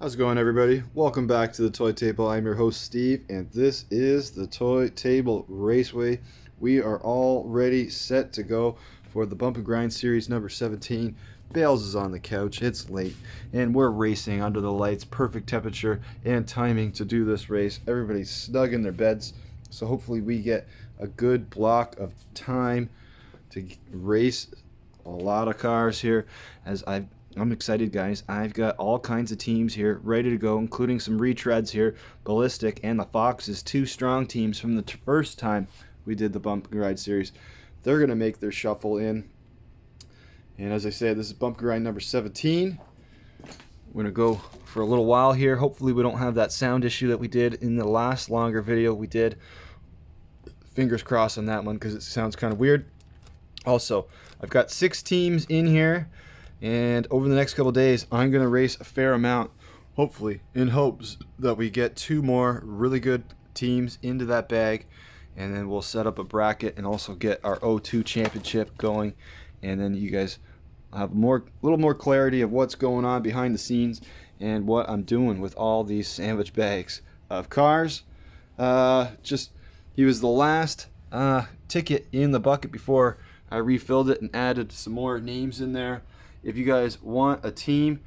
How's it going, everybody? Welcome back to the Toy Table. I'm your host, Steve, and this is the Toy Table Raceway. We are all ready, set to go for the Bump and Grind Series number 17. Bales is on the couch, it's late, and we're racing under the lights. Perfect temperature and timing to do this race. Everybody's snug in their beds, so hopefully we get a good block of time to race a lot of cars here. I'm excited, guys. I've got all kinds of teams here ready to go, including some retreads here. Ballistic and the Foxes, two strong teams from the first time we did the Bump and Ride series. They're going to make their shuffle in. And as I said, this is Bump and Ride number 17. We're going to go for a little while here. Hopefully we don't have that sound issue that we did in the last longer video we did. Fingers crossed on that one because it sounds kind of weird. Also, I've got 6 teams in here. And over the next couple days, I'm going to race a fair amount, hopefully, in hopes that we get 2 more really good teams into that bag. And then we'll set up a bracket and also get our O2 championship going. And then you guys have a little more clarity of what's going on behind the scenes and what I'm doing with all these sandwich bags of cars. He was the last ticket in the bucket before I refilled it and added some more names in there. If you guys want a team,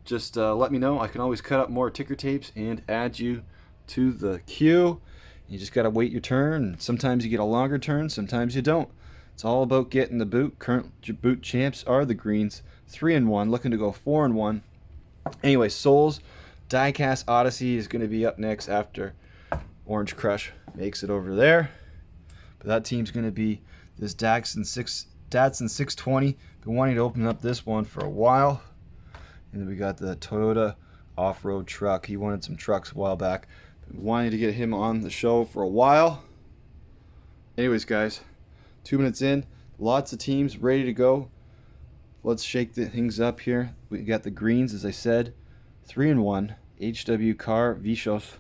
just let me know. I can always cut up more ticker tapes and add you to the queue. You just got to wait your turn. Sometimes you get a longer turn, sometimes you don't. It's all about getting the boot. Current boot champs are the Greens, 3-1, looking to go 4-1. Anyway, Souls Diecast Odyssey is going to be up next after Orange Crush makes it over there. But that team's going to be this Datsun 620. Been wanting to open up this one for a while. And then we got the Toyota off-road truck. He wanted some trucks a while back. Been wanting to get him on the show for a while. Anyways, guys, 2 minutes in, lots of teams ready to go. Let's shake the things up here. We got the Greens, as I said, 3-1. HW Car Visos.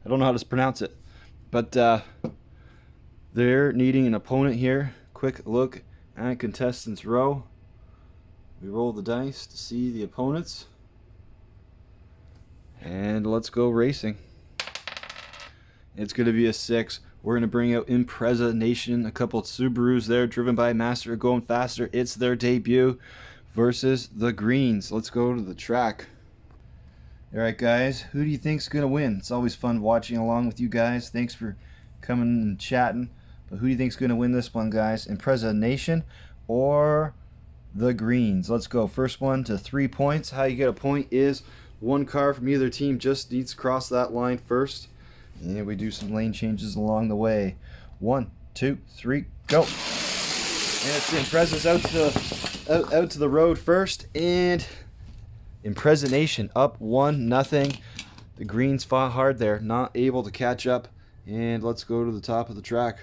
I don't know how to pronounce it, but they're needing an opponent here. Quick look at contestants row. We roll the dice to see the opponents, and let's go racing. It's going to be a 6. We're going to bring out Impreza Nation, a couple of Subarus there driven by Master Going Faster. It's their debut versus the Greens. Let's go to the track. Alright, guys, who do you think's going to win? It's always fun watching along with you guys. Thanks for coming and chatting. But who do you think's going to win this one, guys? Impreza Nation or the Greens? Let's go. First one to 3 points. How you get a point is one car from either team just needs to cross that line first. And we do some lane changes along the way. 1, 2, 3, go. And it's Impreza's out to the road first. And Impreza Nation up 1-0. The Greens fought hard there, not able to catch up. And let's go to the top of the track.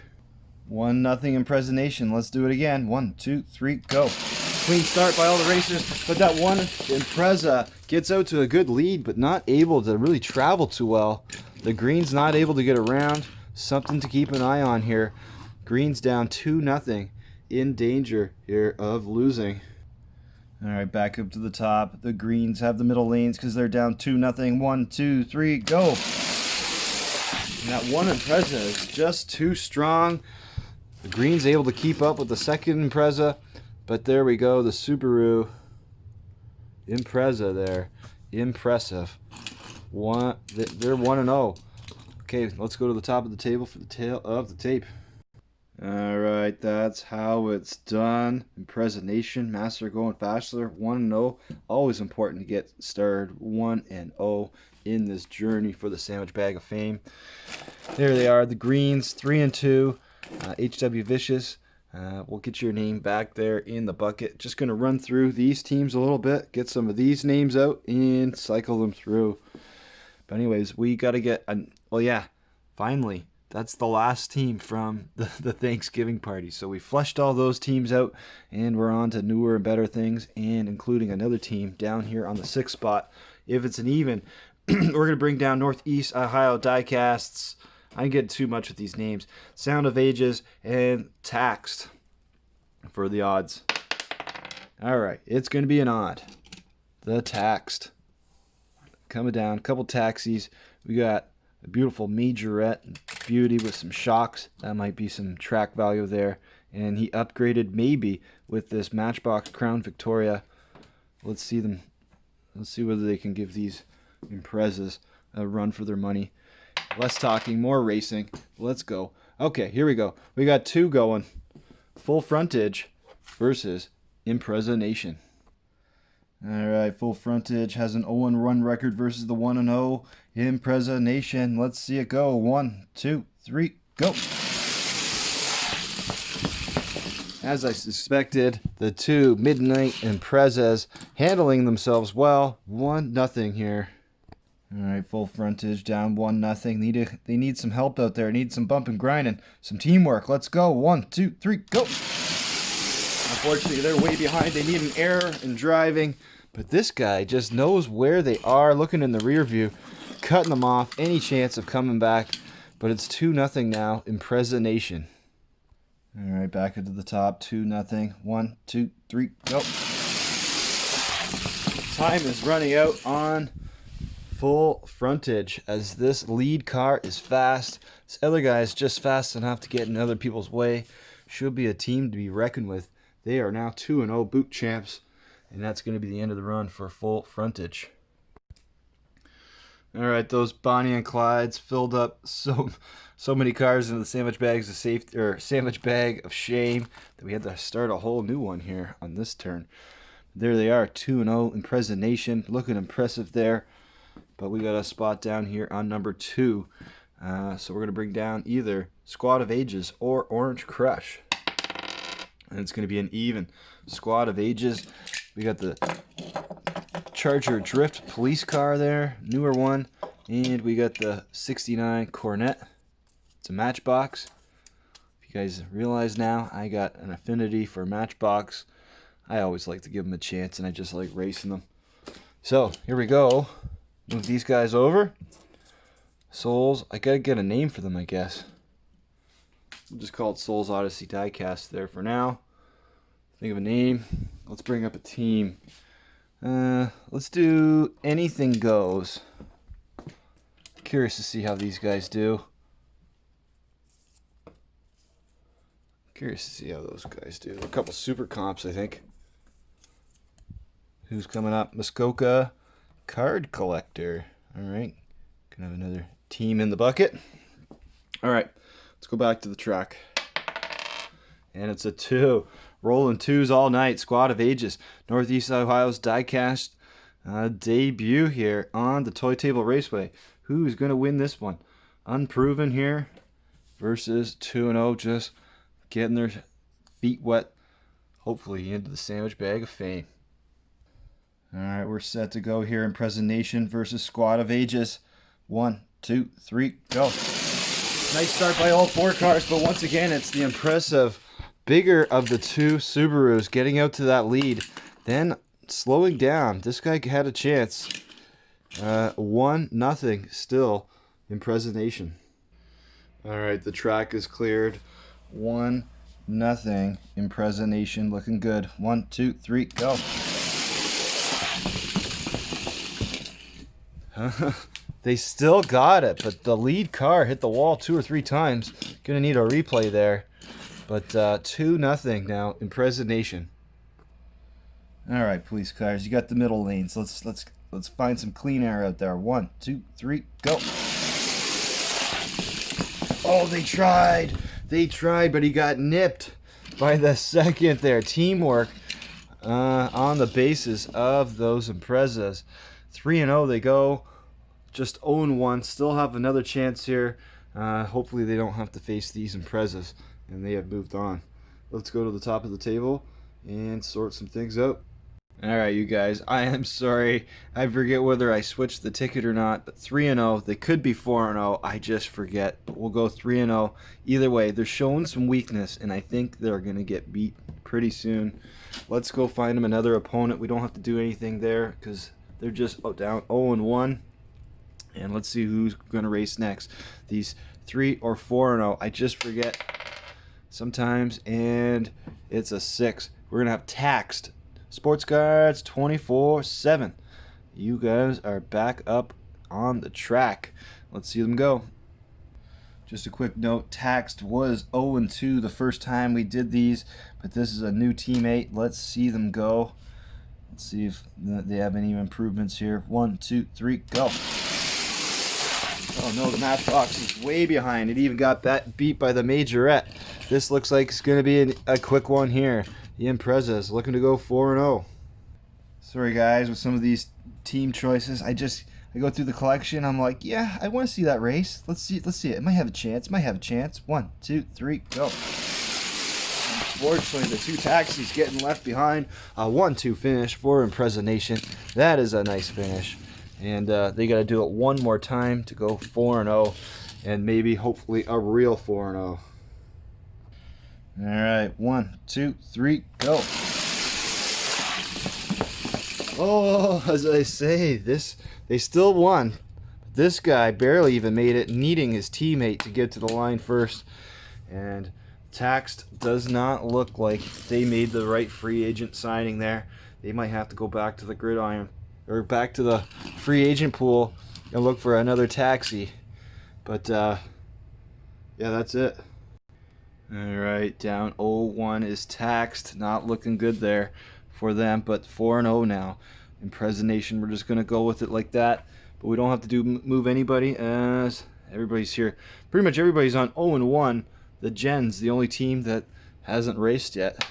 1-0 Impreza Nation. Let's do it again. 1, 2, 3, go. Clean start by all the racers, but that one Impreza gets out to a good lead, but not able to really travel too well. The Greens not able to get around. Something to keep an eye on here. Greens down 2-0, in danger here of losing. All right, back up to the top. The Greens have the middle lanes because they're down 2-0. 1, 2, 3, go. And that one Impreza is just too strong. The Greens able to keep up with the second Impreza, but there we go, the Subaru Impreza there. Impressive. They're 1-0. Okay, let's go to the top of the table for the tail of the tape. Alright, that's how it's done. Impreza Nation, Master Going Faster, 1-0. Always important to get started 1-0 in this journey for the Sandwich Bag of Fame. There they are, the Greens, 3-2. HW Vicious, we'll get your name back there in the bucket. Just going to run through these teams a little bit, get some of these names out, and cycle them through. But anyways, we got to get, well, yeah, finally, that's the last team from the Thanksgiving party. So we flushed all those teams out, and we're on to newer and better things, and including another team down here on the 6th spot. If it's an even, we're going to bring down Northeast Ohio Diecasts. I didn't get too much with these names. Sound of Ages and Taxed for the odds. All right, it's going to be an odd. The Taxed. coming down. A couple taxis. We got a beautiful majorette beauty with some shocks. That might be some track value there. And he upgraded maybe with this Matchbox Crown Victoria. Let's see them. Let's see whether they can give these Imprezas a run for their money. Less talking, more racing. Let's go. Okay, here we go. We got two going. Full Frontage versus Impreza Nation. All right, Full Frontage has an 0-1 record versus the 1-0 Impreza Nation. Let's see it go. 1, 2, 3, go. As I suspected, the two Midnight Imprezas handling themselves well. 1-0 here. All right, Full Frontage down 1-0. They need some help out there. Need some bump and grinding, some teamwork. Let's go. 1, 2, 3, go. Unfortunately, they're way behind. They need an error in driving, but this guy just knows where they are. Looking in the rear view, cutting them off. Any chance of coming back, but it's 2-0 now. Impreza Nation. All right, back into the top. 2-0. 1, 2, 3, go. Time is running out on Full Frontage as this lead car is fast. This other guy is just fast enough to get in other people's way. Should be a team to be reckoned with. They are now 2-0 boot champs, and that's going to be the end of the run for Full Frontage. All right, those Bonnie and Clydes filled up so many cars into the sandwich bags of safety, or sandwich bag of shame, that we had to start a whole new one here on this turn. There they are, 2-0 Impreza Nation, looking impressive there. But we got a spot down here on number 2. So we're going to bring down either Squad of Ages or Orange Crush. And it's going to be an even Squad of Ages. We got the Charger Drift police car there, newer one. And we got the 69 Cornet. It's a Matchbox. If you guys realize now, I got an affinity for Matchbox. I always like to give them a chance, and I just like racing them. So, here we go. Move these guys over. Souls. I gotta get a name for them, I guess. We'll just call it Souls Odyssey Diecast there for now. Think of a name. Let's bring up a team. Let's do Anything Goes. Curious to see how these guys do. Curious to see how those guys do. A couple super comps, I think. Who's coming up? Muskoka Card Collector. All right. Gonna have another team in the bucket. All right. Let's go back to the track. And it's a 2. Rolling 2s all night. Squad of Ages. Northeast Ohio's diecast debut here on the Thetoytable Raceway. Who's going to win this one? Unproven here versus 2-0. Just getting their feet wet. Hopefully into the sandwich bag of fame. All right, we're set to go here. Impreza Nation versus Squad of Ages. 1, 2, 3, go. Nice start by all 4 cars, but once again, it's the impressive bigger of the 2 Subarus getting out to that lead, then slowing down. This guy had a chance. 1-0 still. Impreza Nation. All right, the track is cleared. 1-0. Impreza Nation looking good. 1, 2, 3, go. They still got it, but the lead car hit the wall 2 or 3 times. Gonna need a replay there. But 2-0 now, Impreza Nation. All right, police cars, you got the middle lanes. Let's find some clean air out there. 1, 2, 3, go. Oh, they tried, but he got nipped by the second there. Teamwork on the basis of those Imprezas. 3-0 they go. Just 0-1. Still have another chance here. Hopefully they don't have to face these Imprezas, and they have moved on. Let's go to the top of the table and sort some things out. Alright, you guys, I am sorry. I forget whether I switched the ticket or not, but 3-0. They could be 4-0. I just forget. But we'll go 3-0. Either way, they're showing some weakness, and I think they're going to get beat pretty soon. Let's go find them another opponent. We don't have to do anything there because they're just down 0-1. And let's see who's going to race next. These 3 or 4-0. I just forget sometimes, and it's a 6. We're going to have taxed sports cards 24/7. You guys are back up on the track. Let's see them go. Just a quick note, Taxed was 0-2 the first time we did these, but this is a new teammate. Let's see them go. Let's see if they have any improvements here. 1, 2, 3, go. Oh no, the Matchbox is way behind. It even got beat by the Majorette. This looks like it's going to be a quick one here. The Impreza is looking to go 4-0. Sorry guys, with some of these team choices, I go through the collection. I'm like, yeah, I want to see that race. Let's see it. It might have a chance. 1, 2, 3, go. Unfortunately, the two taxis getting left behind. A 1-2 finish for Impreza Nation. That is a nice finish. And they got to do it one more time to go 4-0, and maybe hopefully a real 4-0. All right, 1, 2, 3, go. Oh, as I say, they still won. This guy barely even made it, needing his teammate to get to the line first. And Taxed does not look like they made the right free agent signing there. They might have to go back to the gridiron, or back to the free agent pool and look for another taxi. But yeah, that's it. All right, down 0-1 is Taxed. Not looking good there for them, but 4-0 now. Impreza Nation, we're just gonna go with it like that, but we don't have to move anybody as everybody's here. Pretty much everybody's on 0-1. The Gens, the only team that hasn't raced yet.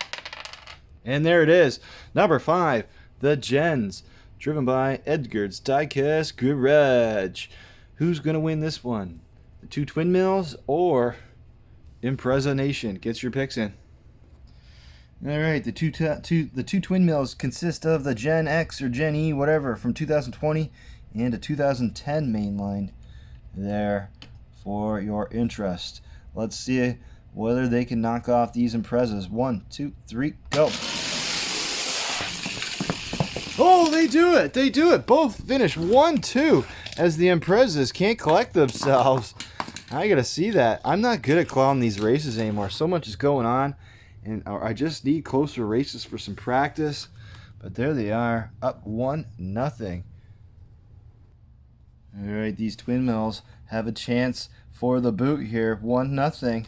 And there it is, number 5, the Gens, driven by Edgar's Diecast Garage. Who's gonna win this one? The two Twin Mills or Impreza Nation? Get your picks in. All right, the two Twin Mills consist of the Gen X or Gen E, whatever, from 2020 and a 2010 mainline there for your interest. Let's see whether they can knock off these Imprezas. 1, 2, 3, go. Oh, they do it! They do it! Both finish 1-2 as the Imprezas can't collect themselves. I gotta see that. I'm not good at calling these races anymore. So much is going on, and I just need closer races for some practice. But there they are, up 1-0. All right, these Twin Mills have a chance for the boot here. 1-0.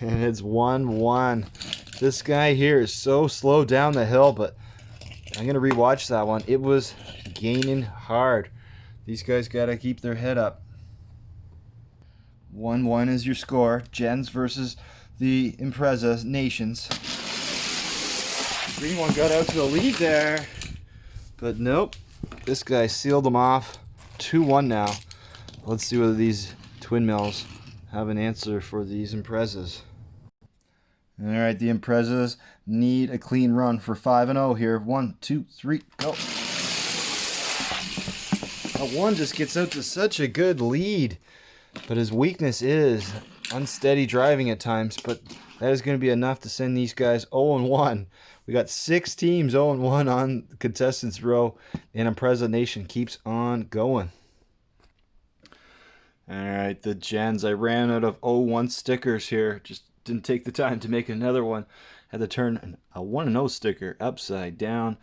And it's 1-1. This guy here is so slow down the hill, but I'm gonna rewatch that one. It was gaining hard. These guys gotta keep their head up. 1-1 is your score. Gens versus the Impreza Nations. Green one got out to the lead there, but nope. This guy sealed them off. 2-1 now. Let's see whether these Twin Mills have an answer for these Imprezas. All right, the Imprezas need a clean run for 5-0 here. 1, 2, 3, go. One just gets out to such a good lead, but his weakness is unsteady driving at times, but that is going to be enough to send these guys 0-1. We got 6 teams 0-1 on the contestants row, and Impreza Nation keeps on going. All right, the Gens. I ran out of 0-1 stickers here. Just didn't take the time to make another one. Had to turn a 1-0 sticker upside down.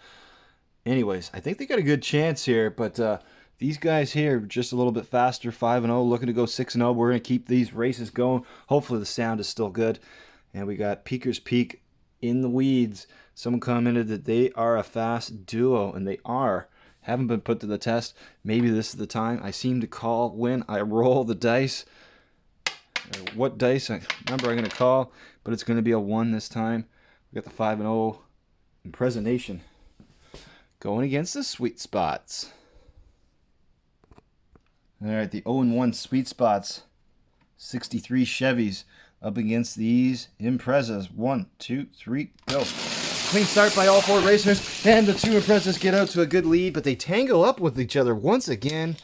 Anyways, I think they got a good chance here, but these guys here just a little bit faster, 5-0, looking to go 6-0. We're going to keep these races going. Hopefully the sound is still good. And we got Peaker's Peak in the weeds. Someone commented that they are a fast duo, and they are. Haven't been put to the test. Maybe this is the time. I seem to call when I roll the dice. What dice number I'm going to call, but it's going to be a 1 this time. We got the 5-0 Impreza Nation going against the Sweet Spots. All right, the 0-1 Sweet Spots, 63 Chevys up against these Imprezas. 1, 2, 3, go. Clean start by all 4 racers, and the 2 Imprezas get out to a good lead, but they tangle up with each other once again.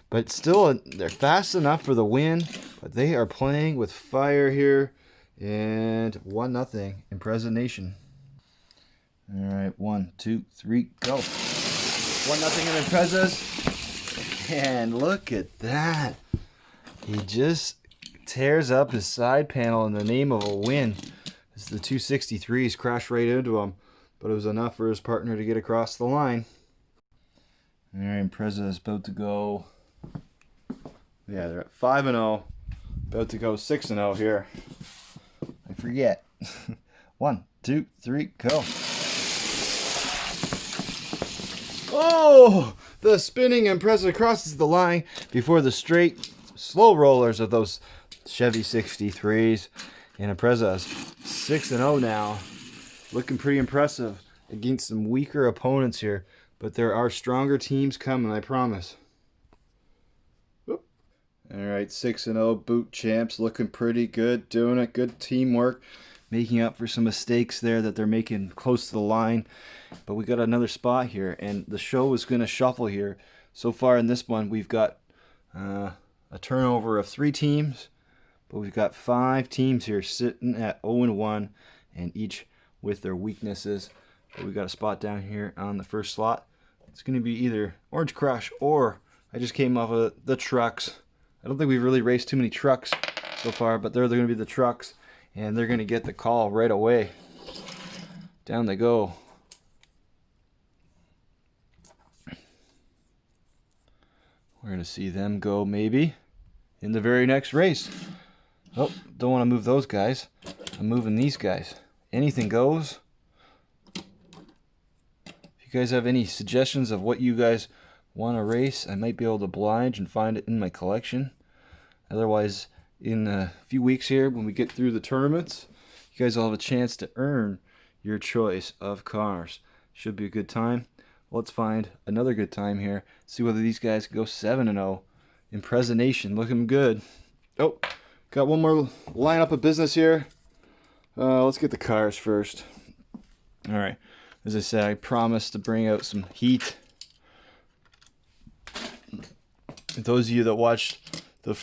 But still, they're fast enough for the win, but they are playing with fire here. And 1-0 Impreza Nation. All right, 1, 2, 3, go. 1-0 in Imprezas. And look at that. He just tears up his side panel in the name of a win. As the 263s crash right into him. but it was enough for his partner to get across the line. All right, Impreza is about to go. Yeah, they're at 5-0. About to go 6-0 here. I forget. 1, 2, 3, go. Oh! The spinning Impreza crosses the line before the straight, slow rollers of those Chevy 63s. And Impreza is 6-0 now. Looking pretty impressive against some weaker opponents here. But there are stronger teams coming, I promise. Alright, 6-0 boot champs, looking pretty good, doing it, good teamwork, making up for some mistakes there that they're making close to the line. But we got another spot here, and the show is going to shuffle here. So far in this one, we've got a turnover of 3 teams, but we've got 5 teams here sitting at 0-1, and each with their weaknesses. But we got a spot down here on the first slot. It's going to be either Orange Crush or I just came off of the trucks. I don't think we've really raced too many trucks so far, but they're going to be the trucks, and they're going to get the call right away. Down they go. We're going to see them go maybe in the very next race. Oh, don't want to move those guys. I'm moving these guys. Anything goes. If you guys have any suggestions of what you guys want to race, I might be able to oblige and find it in my collection. Otherwise, in a few weeks here, when we get through the tournaments, you guys will have a chance to earn your choice of cars. Should be a good time. Let's find another good time here. See whether these guys can go 7-0. Impreza Nation looking good. Oh, got one more lineup of business here. Let's get the cars first. All right. As I said, I promised to bring out some heat. Those of you that watched the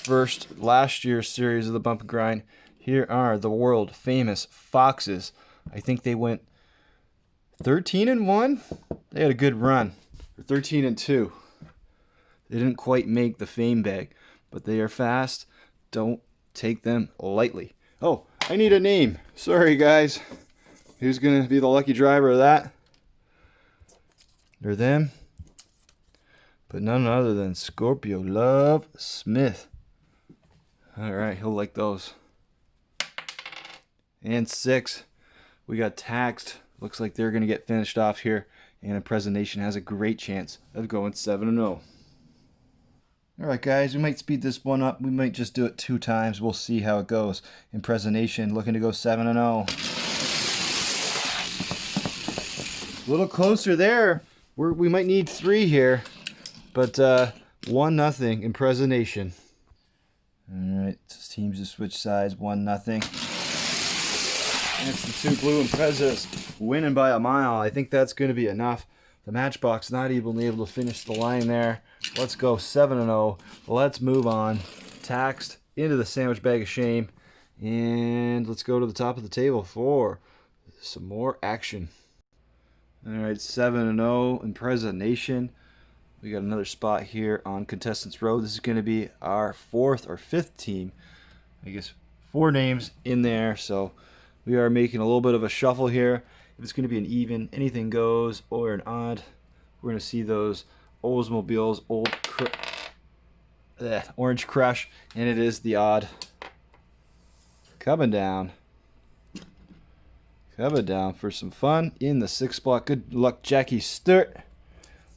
last year's series of the Bump and Grind, here are the world famous Foxes. I think they went 13-1. They had a good run. Or 13-2. They didn't quite make the fame bag, but they are fast. Don't take them lightly. Oh, I need a name. Sorry, guys. Who's going to be the lucky driver of that? They're them. But none other than Scorpio Love Smith. Alright, he'll like those. And 6. We got Taxed. Looks like they're going to get finished off here. And Impreza Nation has a great chance of going 7-0. Alright guys, we might speed this one up. We might just do it 2 times. We'll see how it goes. Impreza Nation looking to go 7-0. A little closer there. We might need 3 here. But 1-0 Impreza Nation. Alright, teams to switch sides. 1-0. It's the 2 blue Imprezas winning by a mile. I think that's going to be enough. The Matchbox not even able to finish the line there. Let's go 7-0. Let's move on. Taxed into the sandwich bag of shame. And let's go to the top of the table for some more action. Alright, 7-0 Impreza Nation. We got another spot here on Contestants Road. This is going to be our 4th or 5th team. I guess 4 names in there. So we are making a little bit of a shuffle here. If it's going to be an even, anything goes, or an odd, we're going to see those Oldsmobiles, Orange Crush, and it is the odd. Coming down. Coming down for some fun in the 6th spot. Good luck, Jackie Stewart.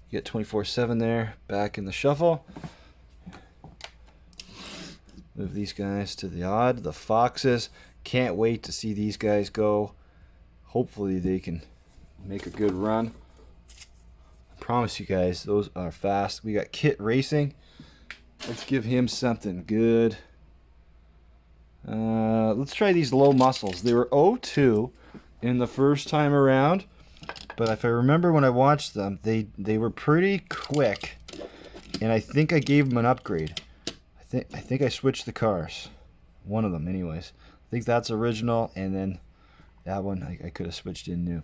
You get 24/7 there, back in the shuffle. Move these guys to the odd, the Foxes. Can't wait to see these guys go. Hopefully they can make a good run. I promise you guys, those are fast. We got Kit Racing. Let's give him something good. Let's try these low muscles. They were 0-2 in the first time around. But if I remember when I watched them, they were pretty quick. And I think I gave them an upgrade. I think I switched the cars. One of them anyways. I think that's original, and then that one I could have switched in new.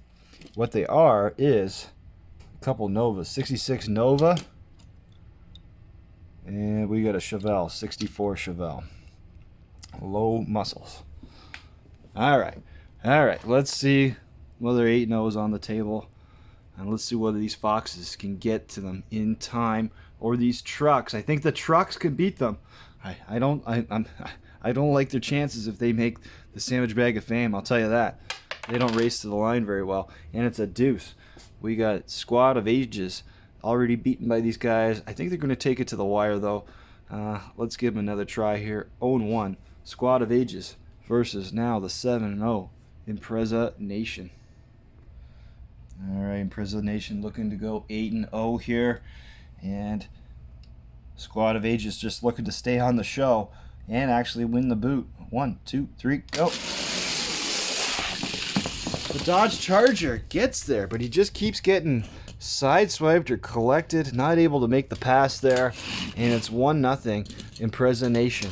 What they are is a couple Novas. 66 Nova. And we got a Chevelle, 64 Chevelle. Low muscles. Alright. Alright, let's see Another 8-0 on the table. And let's see whether these foxes can get to them in time, or these trucks. I think the trucks could beat them. I don't like their chances if they make the sandwich bag of fame. I'll tell you that. They don't race to the line very well, and it's a deuce. We got Squad of Ages already beaten by these guys. I think they're going to take it to the wire though. Let's give them another try here. 0-1 Squad of Ages versus now the 7-0 Impreza Nation. Alright, Impreza Nation looking to go 8-0 here, and Squad of Ages just looking to stay on the show and actually win the boot. 1, 2, 3, go. The Dodge Charger gets there, but he just keeps getting sideswiped or collected, not able to make the pass there, and it's 1-0 Impreza Nation.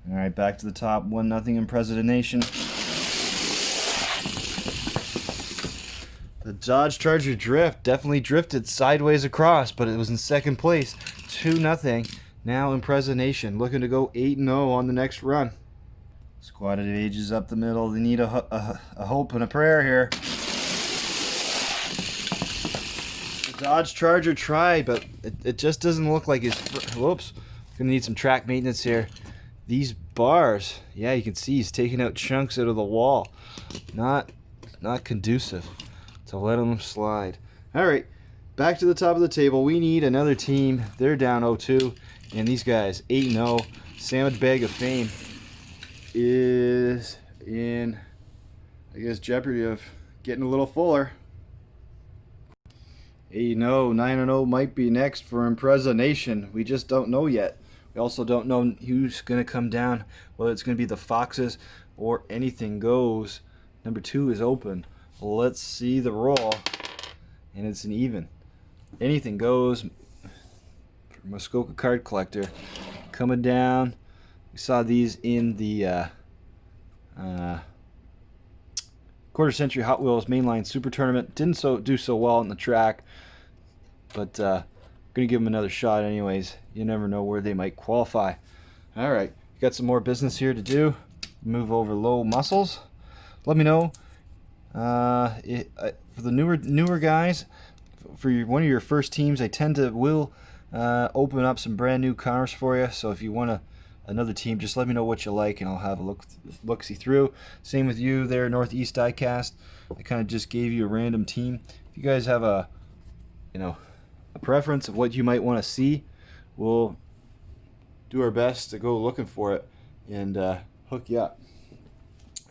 Alright, back to the top, 1-0 Impreza Nation. The Dodge Charger drift definitely drifted sideways across, but it was in second place. 2-0. Now Impreza Nation looking to go 8-0 on the next run. Squad of Ages up the middle. They need a hope and a prayer here. The Dodge Charger tried, but it just doesn't look like his... Whoops. Gonna need some track maintenance here. These bars, yeah, you can see he's taking out chunks out of the wall. Not conducive to let them slide. Alright, back to the top of the table. We need another team. They're down 0-2, and these guys 8-0. Sandwich Bag of Fame is in, I guess, jeopardy of getting a little fuller. 8-0, 9-0 might be next for Impreza Nation. We just don't know yet. We also don't know who's going to come down, whether it's going to be the Foxes or anything goes. Number 2 is open. Let's see the roll, and it's an even. Anything goes for Muskoka Card Collector. Coming down, we saw these in the quarter century Hot Wheels Mainline Super Tournament. Didn't do so well in the track, but gonna give them another shot anyways. You never know where they might qualify. All right, got some more business here to do. Move over low muscles. Let me know. For the newer guys, for one of your first teams, I tend to open up some brand new cars for you. So if you want another team, just let me know what you like, and I'll have a look-see through. Same with you there, Northeast Diecast. I kind of just gave you a random team. If you guys have a preference of what you might want to see, we'll do our best to go looking for it and hook you up.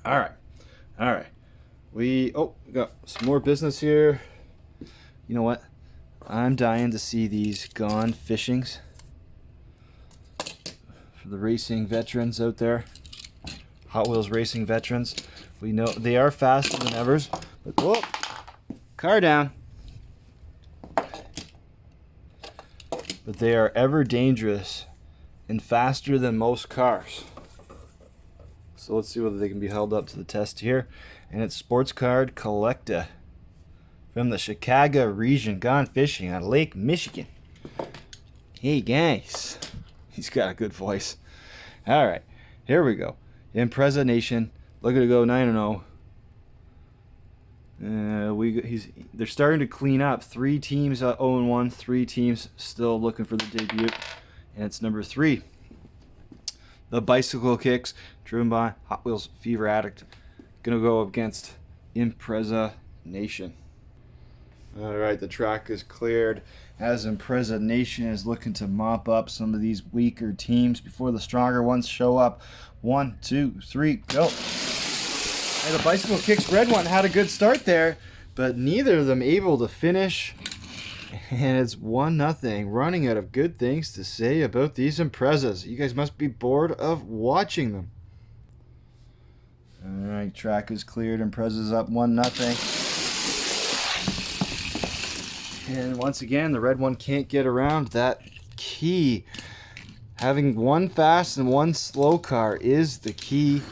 All right. We got some more business here. You know what? I'm dying to see these Gone Fishings for the racing veterans out there. Hot Wheels racing veterans. We know they are faster than ever, but car down. But they are ever dangerous and faster than most cars. So let's see whether they can be held up to the test here. And it's Sports Card Collector from the Chicago region, Gone Fishing on Lake Michigan. Hey guys, he's got a good voice. All right, here we go. Impreza Nation, looking to go 9-0. They're starting to clean up. 3 teams 0-1, 3 teams still looking for the debut, and it's number 3. The Bicycle Kicks, driven by Hot Wheels Fever Addict, gonna go up against Impreza Nation. All right, the track is cleared as Impreza Nation is looking to mop up some of these weaker teams before the stronger ones show up. 1, 2, 3, go. And the Bicycle Kicks red one had a good start there, but neither of them able to finish. And it's 1-0, running out of good things to say about these Imprezas. You guys must be bored of watching them. All right, track is cleared. Impreza's up 1-0. And once again, the red one can't get around that key. Having one fast and one slow car is the key.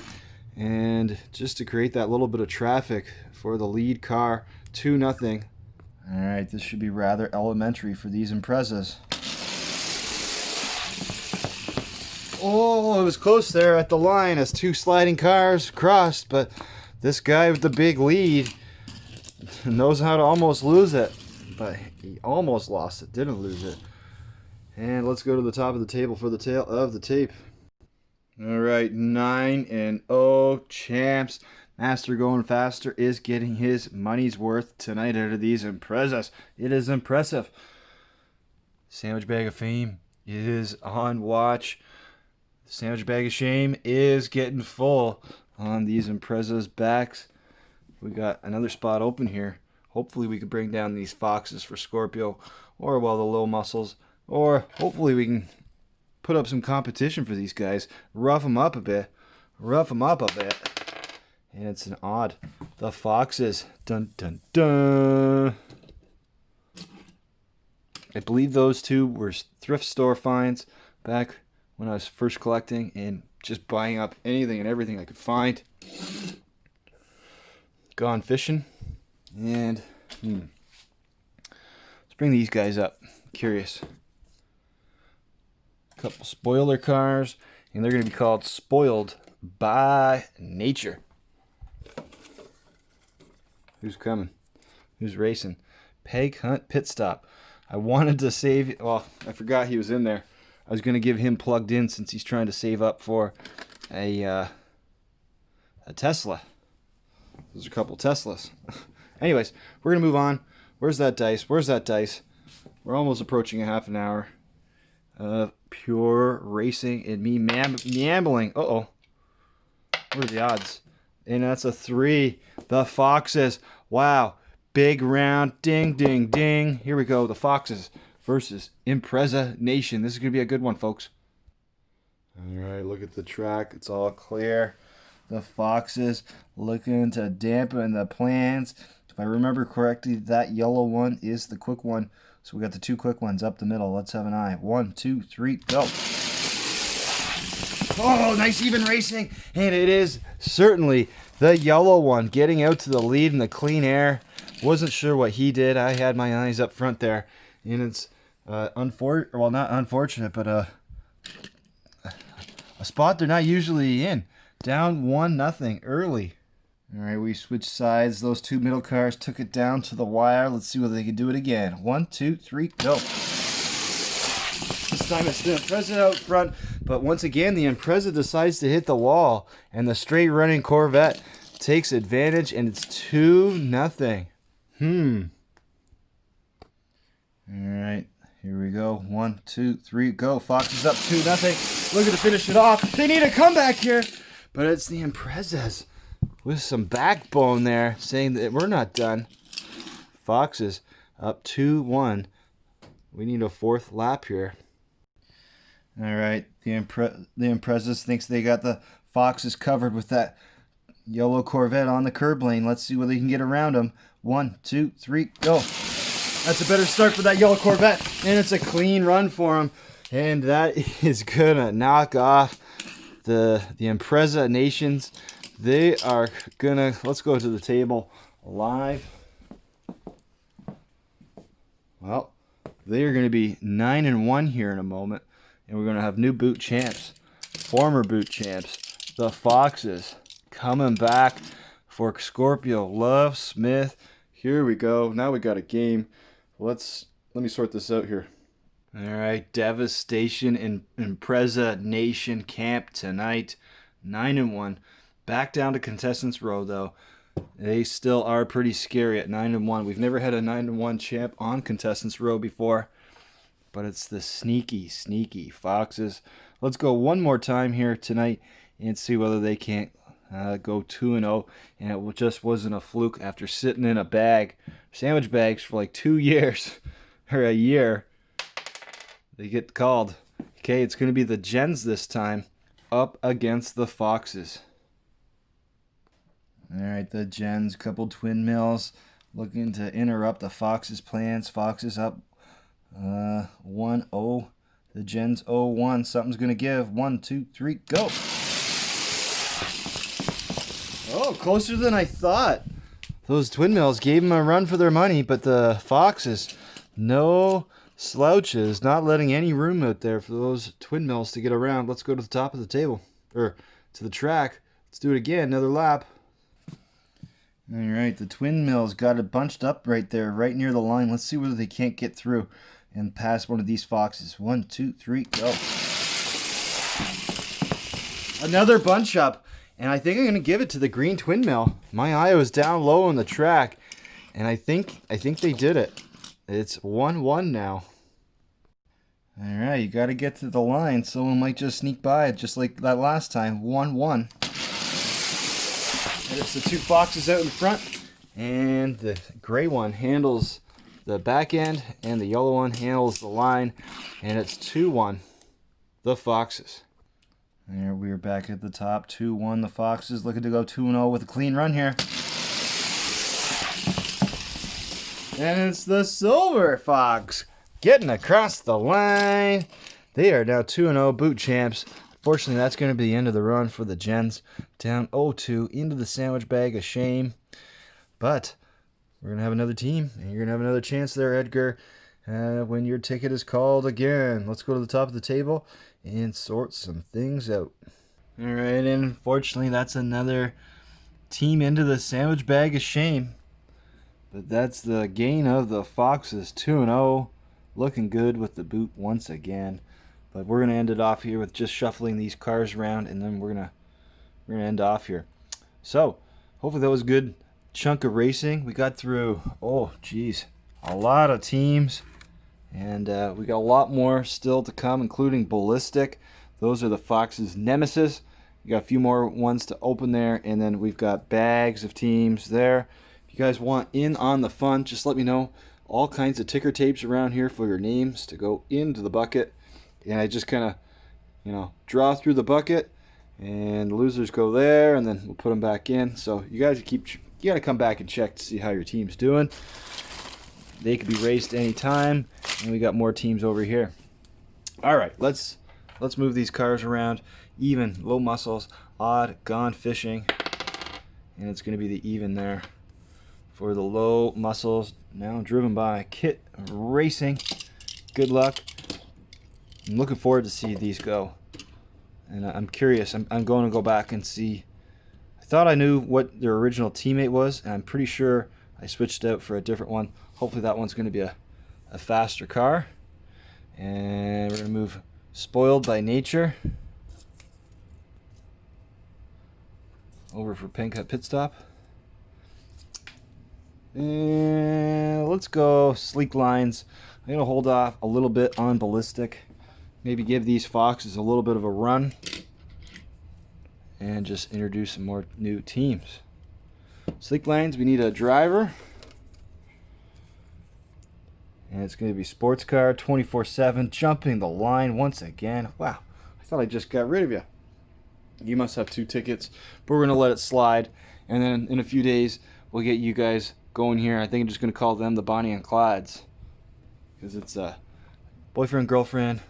And just to create that little bit of traffic for the lead car, 2-0. All right, this should be rather elementary for these Imprezas. Oh, it was close there at the line as 2 sliding cars crossed, but This guy with the big lead knows how to almost lose it, but he almost lost it, didn't lose it. And let's go to the top of the table for the tail of the tape. All right, 9-0 champs. Master Going Faster is getting his money's worth tonight out of these Imprezas. It is impressive. Sandwich Bag of Fame is on watch. Sandwich Bag of Shame is getting full on these Imprezas backs. We got another spot open here. Hopefully we can bring down these Foxes for Scorpio, or well, the low muscles, or hopefully we can put up some competition for these guys. Rough them up a bit. Rough them up a bit. And it's an odd. The Foxes. Dun, dun, dun. I believe those two were thrift store finds back when I was first collecting and just buying up anything and everything I could find. Gone fishing. And let's bring these guys up. Curious. A couple spoiler cars. And they're going to be called Spoiled by Nature. Who's coming? Who's racing? Peg Hunt Pit Stop. I wanted to save... Well, I forgot he was in there. I was going to give him plugged in since he's trying to save up for a Tesla. There's a couple Teslas. Anyways, we're going to move on. Where's that dice? Where's that dice? We're almost approaching a half an hour of pure racing and me meambling. Uh-oh. What are the odds? And that's a 3. The Foxes. Wow. Big round. Ding, ding, ding. Here we go. The Foxes versus Impreza Nation. This is going to be a good one, folks. All right. Look at the track. It's all clear. The Foxes looking to dampen the plans. If I remember correctly, that yellow one is the quick one. So we got the 2 quick ones up the middle. Let's have an eye. 1, 2, 3, go. Oh, nice even racing. And it is certainly the yellow one getting out to the lead in the clean air. Wasn't sure what he did. I had my eyes up front there. And it's not unfortunate, but a spot they're not usually in. Down 1-0 early. All right, we switched sides. Those 2 middle cars took it down to the wire. Let's see whether they can do it again. 1, 2, 3, go. This time it's the Impreza out front, but once again the Impreza decides to hit the wall, and the straight running Corvette takes advantage, and it's 2-0. All right, here we go. 1, 2, 3, go. Fox is up 2-0. Looking to finish it off. They need a comeback here, but it's the Imprezas with some backbone there, saying that we're not done. Foxes up 2-1. We need a 4th lap here. All right, the Imprezas thinks they got the Foxes covered with that yellow Corvette on the curb lane. Let's see whether they can get around them. 1, 2, 3, go. That's a better start for that yellow Corvette, and it's a clean run for him. And that is gonna knock off the Impreza Nations. They are gonna, let's go to the table live. Well, they are gonna be 9-1 here in a moment. And we're going to have new boot champs, former boot champs, the Foxes, coming back for Scorpio, Love, Smith. Here we go. Now we got a game. Let me sort this out here. All right, Devastation in Impreza Nation camp tonight, 9-1. Back down to Contestants Row, though. They still are pretty scary at 9-1. We've never had a 9-1 champ on Contestants Row before. But it's the sneaky, sneaky Foxes. Let's go one more time here tonight and see whether they can't go 2-0. And it just wasn't a fluke after sitting in a bag, sandwich bags for like 2 years or a year. They get called. Okay, it's going to be the Gens this time up against the Foxes. All right, the Gens, couple twin mills looking to interrupt the Foxes' plans. Foxes up 1-0. The Gens 0-1. Something's going to give. 1, 2, 3, go. Oh, closer than I thought. Those twin mills gave them a run for their money, but the Foxes, no slouches, not letting any room out there for those twin mills to get around. Let's go to the top of the table, or to the track. Let's do it again, another lap. All right, the twin mills got it bunched up right there, right near the line. Let's see whether they can't get through and pass one of these foxes. 1, 2, 3, go. Another bunch up, and I think I'm gonna give it to the green twin mill. My eye was down low on the track, and I think they did it. It's 1-1 now. All right, you got to get to the line. Someone might just sneak by it, just like that last time. 1-1. And it's the two foxes out in front, and the gray one handles the back end, and the yellow one handles the line, and it's 2-1, the foxes. There, we're back at the top. 2-1, the foxes looking to go 2-0 with a clean run here. And it's the silver fox getting across the line. They are now 2-0 boot champs. Fortunately, that's going to be the end of the run for the Gens. Down 0-2 into the sandwich bag. A shame. But we're going to have another team, and you're going to have another chance there, Edgar, when your ticket is called again. Let's go to the top of the table and sort some things out. All right, and unfortunately, that's another team into the sandwich bag. A shame. But that's the gain of the Foxes. 2-0. Looking good with the boot once again. But we're going to end it off here with just shuffling these cars around, and then we're gonna end off here. So, hopefully that was a good chunk of racing. We got through, oh geez, a lot of teams. And we got a lot more still to come, including Ballistic. Those are the Foxes' nemesis. We got a few more ones to open there, and then we've got bags of teams there. If you guys want in on the fun, just let me know. All kinds of ticker tapes around here for your names to go into the bucket. And I just kind of, draw through the bucket, and the losers go there, and then we'll put them back in. So you guys you got to come back and check to see how your team's doing. They could be raced anytime, and we got more teams over here. All right, let's move these cars around. Even, low muscles, odd, gone fishing, and it's going to be the even there for the low muscles. Now driven by Kit Racing. Good luck. I'm looking forward to see these go, and I'm curious. I'm going to go back and see. I thought I knew what their original teammate was, and I'm pretty sure I switched out for a different one. Hopefully that one's going to be a faster car. And we're going to move Spoiled by Nature over for Pencut Pit Stop. And let's go Sleek Lines. I'm going to hold off a little bit on Ballistic. Maybe give these Foxes a little bit of a run. And just introduce some more new teams. Sleek Lines, we need a driver. And it's going to be Sports Car 24/7, jumping the line once again. Wow, I thought I just got rid of you. You must have 2 tickets, but we're going to let it slide. And then in a few days, we'll get you guys going here. I think I'm just going to call them the Bonnie and Clydes, because it's a boyfriend, girlfriend,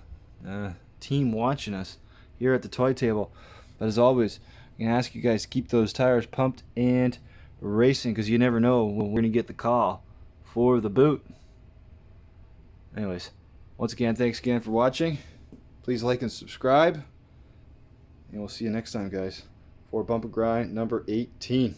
team watching us here at the toy table. But as always, I'm going to ask you guys to keep those tires pumped and racing, because you never know when we're going to get the call for the boot. Anyways, once again, thanks again for watching. Please like and subscribe. And we'll see you next time, guys, for Bump and Grind number 18.